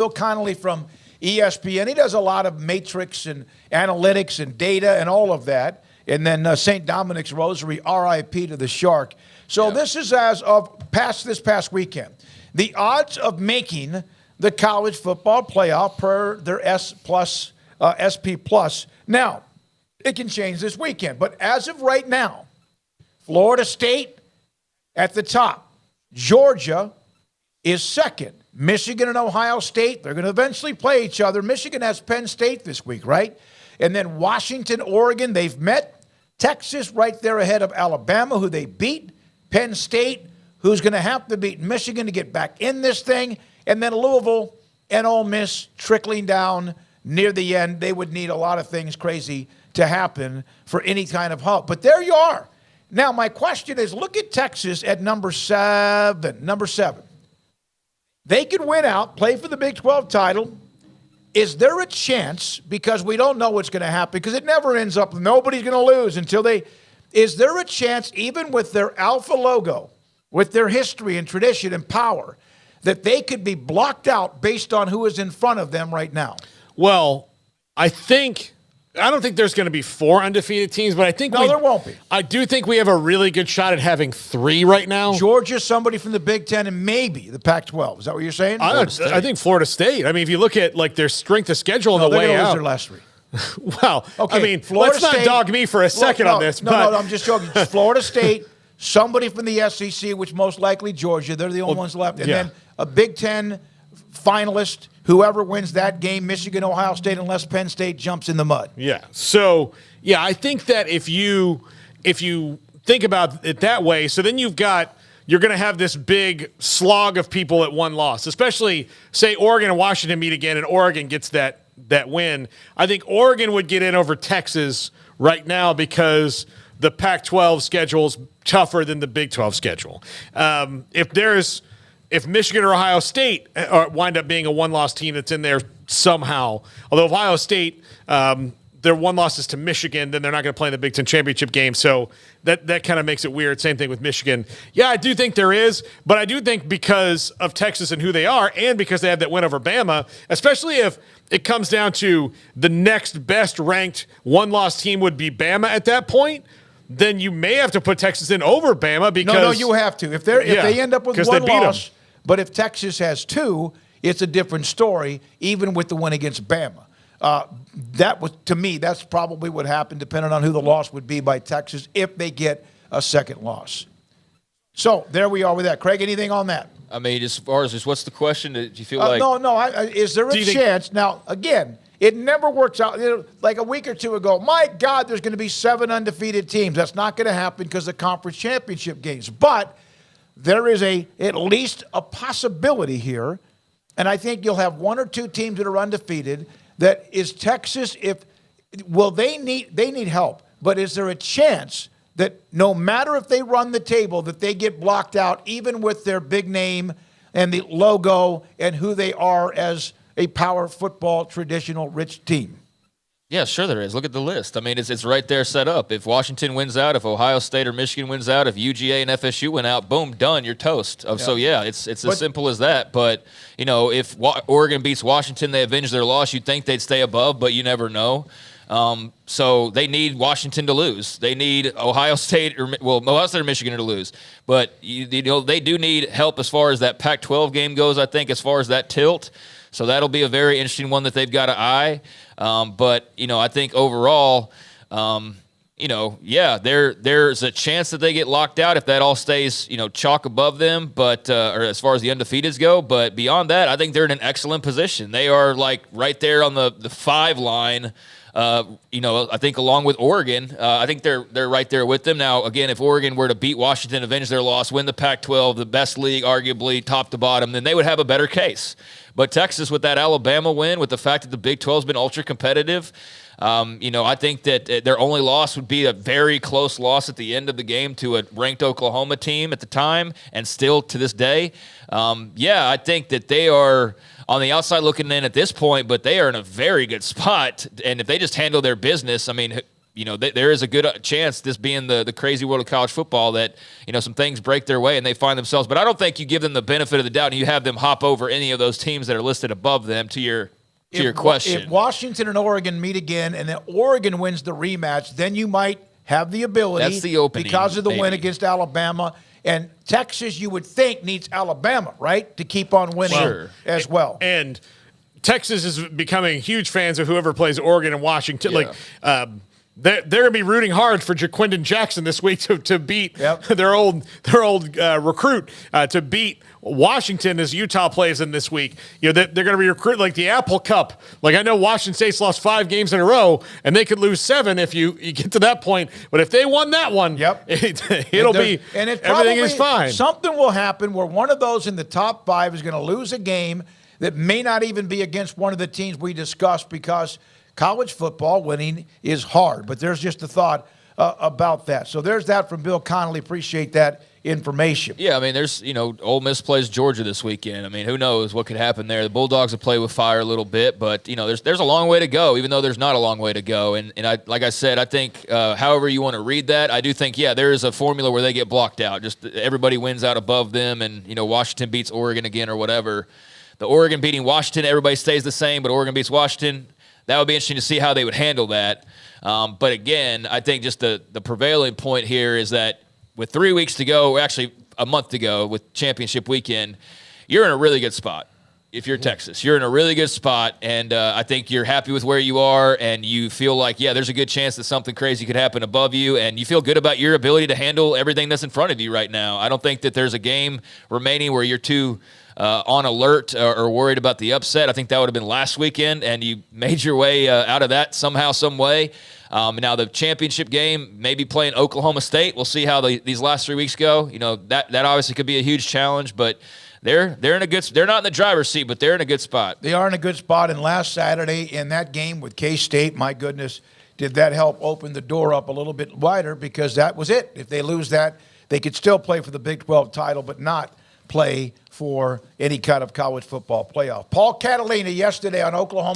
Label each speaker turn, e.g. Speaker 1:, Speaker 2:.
Speaker 1: Bill Connolly from ESPN. He does a lot of matrix and analytics and data and all of that. And then St. Dominic's Rosary, RIP to the Shark. So this is as of this past weekend. The odds of making the college football playoff per their SP Plus. Now, it can change this weekend. But as of right now, Florida State at the top. Georgia is second. Michigan and Ohio State, they're going to eventually play each other. Michigan has Penn State this week, right? And then Washington, Oregon, they've met. Texas right there ahead of Alabama, who they beat. Penn State, who's going to have to beat Michigan to get back in this thing. And then Louisville and Ole Miss trickling down near the end. They would need a lot of things crazy to happen for any kind of help. But there you are. Now, my question is, look at Texas at number seven. They could win out, play for the Big 12 title. Is there a chance, because we don't know what's going to happen, because it never ends up, nobody's going to lose until they, is there a chance, even with their alpha logo, with their history and tradition and power, that they could be blocked out based on who is in front of them right now?
Speaker 2: Well, I don't think there's going to be 4 undefeated temes, but I think
Speaker 1: there won't be.
Speaker 2: I do think we have a really good shot at having 3 right now.
Speaker 1: Georgia, somebody from the Big Ten, and maybe the Pac-12. Is that what you're saying?
Speaker 2: I think Florida State. I mean, if you look at like their strength of schedule on the way out,
Speaker 1: their last 3.
Speaker 2: Well, okay, I mean, Florida let's not dog me for a second on this.
Speaker 1: No, I'm just joking. Florida State, somebody from the SEC, which most likely Georgia. They're the only ones left, and then a Big Ten finalist. Whoever wins that game, Michigan, Ohio State, unless Penn State jumps in the mud.
Speaker 2: Yeah. So, I think that if you think about it that way, so then you're going to have this big slog of people at one loss, especially, say, Oregon and Washington meet again, and Oregon gets that win. I think Oregon would get in over Texas right now because the Pac-12 schedule is tougher than the Big 12 schedule. If Michigan or Ohio State wind up being a one-loss team that's in there somehow, although Ohio State, their one loss is to Michigan, then they're not going to play in the Big Ten championship game. So that kind of makes it weird. Same thing with Michigan. Yeah, I do think there is, but I do think because of Texas and who they are, and because they had that win over Bama, especially if it comes down to the next best ranked one-loss team would be Bama at that point, then you may have to put Texas in over Bama because
Speaker 1: no, you have to. If they end up with one loss. But if Texas has 2, it's a different story, even with the win against Bama. To me, that's probably what happened, depending on who the loss would be by Texas if they get a second loss. So there we are with that. Craig, anything on that?
Speaker 3: I mean, as far as what's the question? Do you feel like
Speaker 1: is there a chance? Now, again, it never works out. Like a week or two ago, my God, there's going to be 7 undefeated teams. That's not going to happen because of conference championship games. But there is at least a possibility here, and I think you'll have 1 or 2 teams that are undefeated. That is Texas. They need help, but is there a chance that no matter if they run the table, that they get blocked out, even with their big name and the logo and who they are as a power football traditional rich team?
Speaker 3: Yeah, sure there is. Look at the list. I mean, it's right there set up. If Washington wins out, if Ohio State or Michigan wins out, if UGA and FSU win out, boom, done, you're toast. So, it's as simple as that. But, if Oregon beats Washington, they avenge their loss, you'd think they'd stay above, but you never know. So they need Washington to lose. They need Ohio State or Michigan to lose. But, they do need help as far as that Pac-12 game goes, I think, as far as that tilt. So that'll be a very interesting one that they've got to eye. But, I think overall, there's a chance that they get locked out if that all stays, chalk above them, but or as far as the undefeateds go. But beyond that, I think they're in an excellent position. They are like right there on the 5 line. I think along with Oregon, I think they're right there with them. Now, again, if Oregon were to beat Washington, avenge their loss, win the Pac-12, the best league, arguably top to bottom, then they would have a better case. But Texas, with that Alabama win, with the fact that the Big 12 has been ultra competitive, I think that their only loss would be a very close loss at the end of the game to a ranked Oklahoma team at the time, and still to this day. I think that they are on the outside looking in at this point, but they are in a very good spot. And if they just handle their business, I mean, there is a good chance, this being the crazy world of college football, that, some things break their way and they find themselves. But I don't think you give them the benefit of the doubt and you have them hop over any of those teams that are listed above them to your question.
Speaker 1: If Washington and Oregon meet again and then Oregon wins the rematch, then you might have the ability.
Speaker 3: That's the opening,
Speaker 1: because of the
Speaker 3: maybe.
Speaker 1: win against Alabama. And Texas, you would think, needs Alabama, right, to keep on winning as well.
Speaker 2: And Texas is becoming huge fans of whoever plays Oregon and Washington.
Speaker 3: Yeah.
Speaker 2: They're going to be rooting hard for Jaquindon Jackson this week to beat their old recruit to beat Washington as Utah plays them this week. They're going to be recruiting like the Apple Cup. Like, I know Washington State's lost 5 games in a row, and they could lose 7 if you get to that point. But if they won that one, it'll be everything is fine.
Speaker 1: Something will happen where one of those in the top 5 is going to lose a game that may not even be against one of the teams we discussed, because college football winning is hard. But there's just a thought about that. So there's that from Bill Connolly. Appreciate that information.
Speaker 3: Yeah, I mean, there's, Ole Miss plays Georgia this weekend. I mean, who knows what could happen there. The Bulldogs have played with fire a little bit, but, there's a long way to go, even though there's not a long way to go. And like I said, I think however you want to read that, I do think, there is a formula where they get blocked out. Just everybody wins out above them, and, Washington beats Oregon again or whatever. The Oregon beating Washington, everybody stays the same, but Oregon beats Washington. That would be interesting to see how they would handle that. But again, I think just the prevailing point here is that with 3 weeks to go, or actually a month to go with championship weekend, you're in a really good spot. If you're Texas, you're in a really good spot, and I think you're happy with where you are, and you feel like, there's a good chance that something crazy could happen above you, and you feel good about your ability to handle everything that's in front of you right now. I don't think that there's a game remaining where you're too on alert or worried about the upset. I think that would have been last weekend, and you made your way out of that somehow, some way. Now the championship game, maybe playing Oklahoma State. We'll see how these last 3 weeks go. That obviously could be a huge challenge, but they're in a good. They're not in the driver's seat, but they're in a good spot.
Speaker 1: They are in a good spot. And last Saturday in that game with K-State, my goodness, did that help open the door up a little bit wider, because that was it. If they lose that, they could still play for the Big 12 title, but not play for any kind of college football playoff. Paul Catalina yesterday on Oklahoma